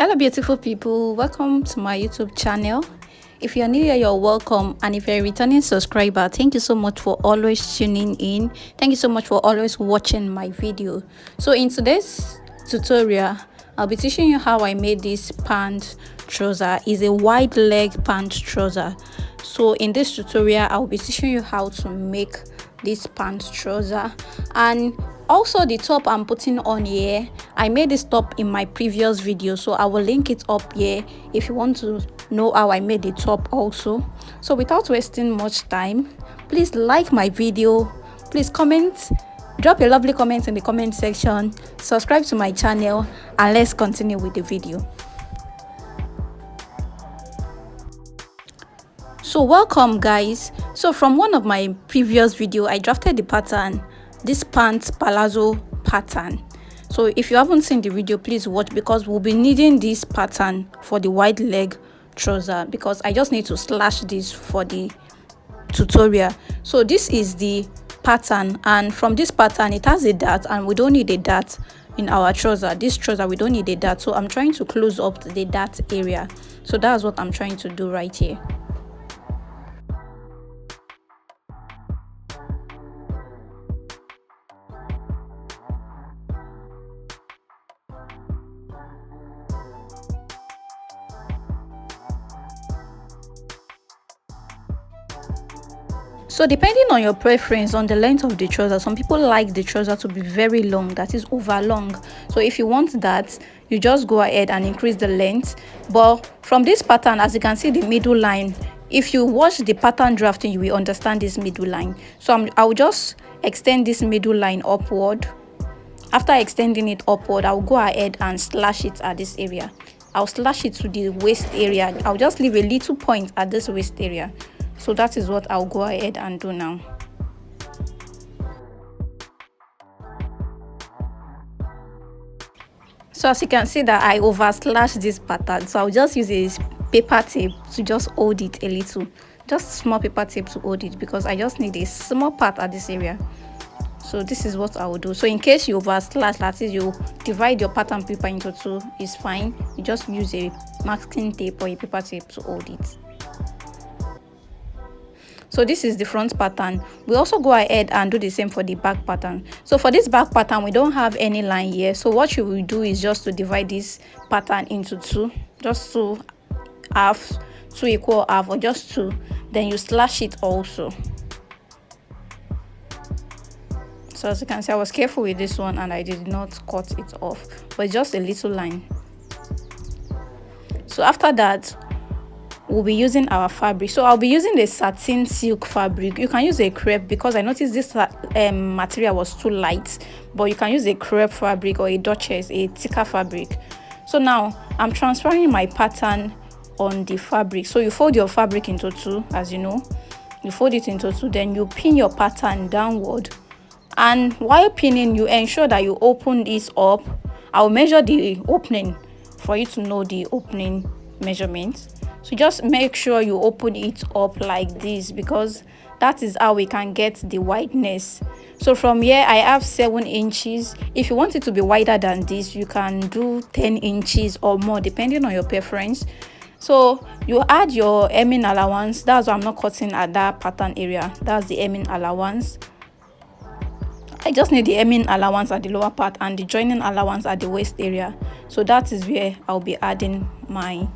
Hello beautiful people, welcome to my YouTube channel. If you're new here, you're welcome, and if you're a returning subscriber, thank you so much for always tuning in. Thank you so much for always watching my video. So in today's tutorial, I'll be teaching you how I made this pant trouser. It's a wide leg pant trouser. So in this tutorial, I'll be teaching you how to make this pant trouser, and also the top I'm putting on here, I made this top in my previous video, so I will link it up here if you want to know how I made the top also. So without wasting much time, please like my video, please comment, drop a lovely comment in the comment section, subscribe to my channel, and let's continue with the video. So welcome guys. So from one of my previous video, I drafted the pattern, this pant palazzo pattern. So if you haven't seen the video, please watch, because we'll be needing this pattern for the wide leg trouser, because I just need to slash this for the tutorial. So this is the pattern, and from this pattern it has a dart, and we don't need a dart in our trouser. This trouser we don't need a dart, so I'm trying to close up the dart area. So that's what I'm trying to do right here. So depending on your preference on the length of the trouser, some people like the trouser to be very long, that is over long. So if you want that, you just go ahead and increase the length. But from this pattern, as you can see, the middle line, if you watch the pattern drafting, you will understand this middle line. So I'll just extend this middle line upward. After extending it upward, I'll go ahead and slash it at this area. I'll slash it to the waist area. I'll just leave a little point at this waist area. So that is what I'll go ahead and do now. So as you can see that I over slashed this pattern, so I'll just use a paper tape to just hold it a little, just small paper tape to hold it, because I just need a small part at this area. So this is what I will do. So in case you over slash, that is, you divide your pattern paper into two, it's fine. You just use a masking tape or a paper tape to hold it. So this is the front pattern. We also go ahead and do the same for the back pattern. So for this back pattern, we don't have any line here, so what you will do is just to divide this pattern into two, just two halves, two equal half, or just two, then you slash it also. So as you can see, I was careful with this one and I did not cut it off, but just a little line. So after that, we'll be using our fabric. So I'll be using the satin silk fabric. You can use a crepe, because I noticed this material was too light, but you can use a crepe fabric or a duchess, a thicker fabric. So now I'm transferring my pattern on the fabric. So you fold your fabric into two, as you know, you fold it into two, then you pin your pattern downward, and while pinning, you ensure that you open this up. I'll measure the opening for you to know the opening measurements. So just make sure you open it up like this, because that is how we can get the wideness. So from here I have 7 inches. If you want it to be wider than this, you can do 10 inches or more depending on your preference. So you add your hemming allowance. That's why I'm not cutting at that pattern area. That's the hemming allowance. I just need the hemming allowance at the lower part and the joining allowance at the waist area. So that is where I'll be adding my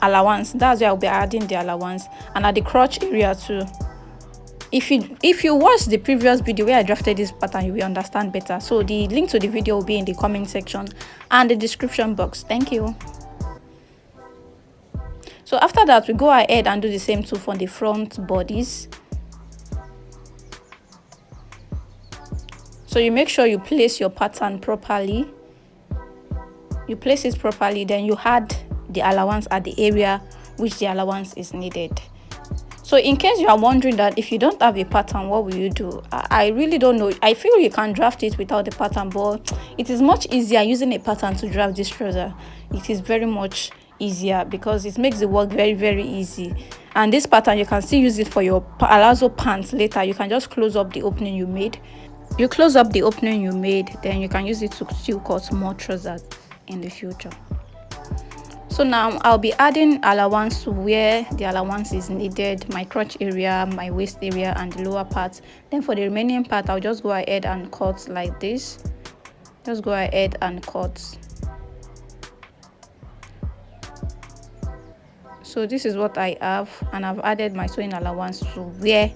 allowance. That's where I'll be adding the allowance, and at the crotch area too. If you watch the previous video where I drafted this pattern, you will understand better. So the link to the video will be in the comment section and the description box. Thank you. So after that, we go ahead and do the same too for the front bodies. So you make sure you place your pattern properly. You place it properly, then you add the allowance at the area which the allowance is needed. So in case you are wondering that if you don't have a pattern, what will you do? I really don't know. I feel you can draft it without the pattern, but it is much easier using a pattern to draft this trouser. It is very much easier because it makes the work very easy. And this pattern, you can still use it for your palazzo pants later. You can just close up the opening you made you close up the opening you made, then you can use it to still cut more trousers in the future. So now I'll be adding allowance to where the allowance is needed, my crotch area, my waist area, and the lower part. Then for the remaining part, I'll just go ahead and cut like this. Just go ahead and cut. So this is what I have, and I've added my sewing allowance to where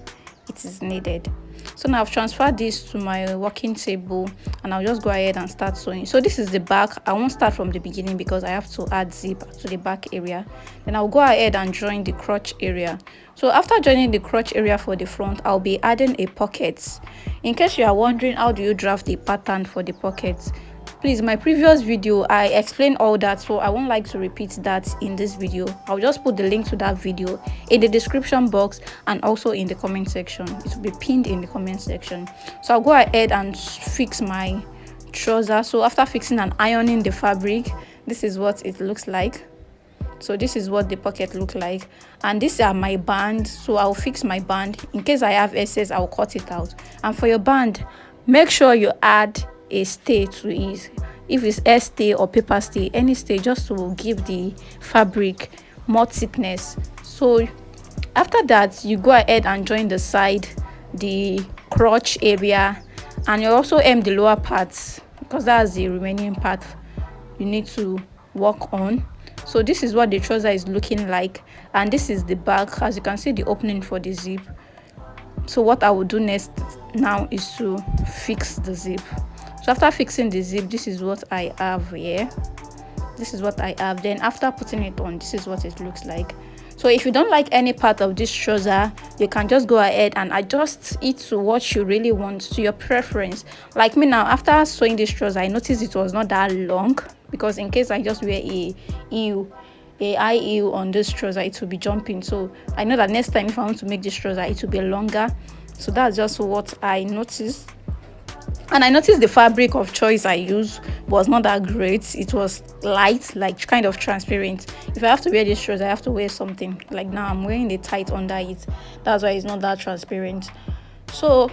it is needed. So now I've transferred this to my working table, and I'll just go ahead and start sewing. So this is the back. I won't start from the beginning because I have to add zip to the back area. Then I'll go ahead and join the crotch area. So after joining the crotch area for the front, I'll be adding a pocket. In case you are wondering how do you draft the pattern for the pockets, please, my previous video I explained all that, so I won't like to repeat that in this video. I'll just put the link to that video in the description box and also in the comment section. It will be pinned in the comment section. So I'll go ahead and fix my trouser. So after fixing and ironing the fabric, this is what it looks like. So this is what the pocket look like, and these are my band. So I'll fix my band. In case I have excess, I'll cut it out. And for your band, make sure you add a stay to it. If it's air stay or paper stay, any stay, just to give the fabric more thickness. So after that, you go ahead and join the side, the crotch area, and you also hem the lower parts because that's the remaining part you need to work on. So this is what the trouser is looking like, and this is the back. As you can see, the opening for the zip. So what I will do next now is to fix the zip. So after fixing the zip, this is what I have here. This is what I have. Then after putting it on, this is what it looks like. So if you don't like any part of this trouser, you can just go ahead and adjust it to what you really want, to your preference. Like me now, after sewing this trouser, I noticed it was not that long, because in case I just wear a high heel on this trouser, it will be jumping. So I know that next time if I want to make this trouser, it will be longer. So that's just what I noticed. And I noticed the fabric of choice I used was not that great. It was light, like kind of transparent. If I have to wear this trouser, I have to wear something. Like now I'm wearing the tight under it. That's why it's not that transparent. So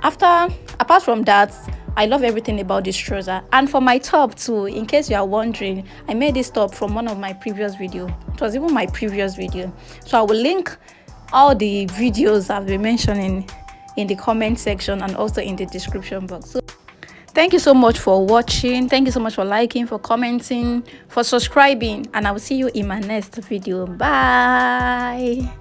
apart from that, I love everything about this trouser. And for my top too, in case you are wondering, I made this top from one of my previous videos. It was even my previous video. So I will link all the videos I've been mentioning in the comment section and also in the description box. So thank you so much for watching. Thank you so much for liking, for commenting, for subscribing, and I will see you in my next video. Bye.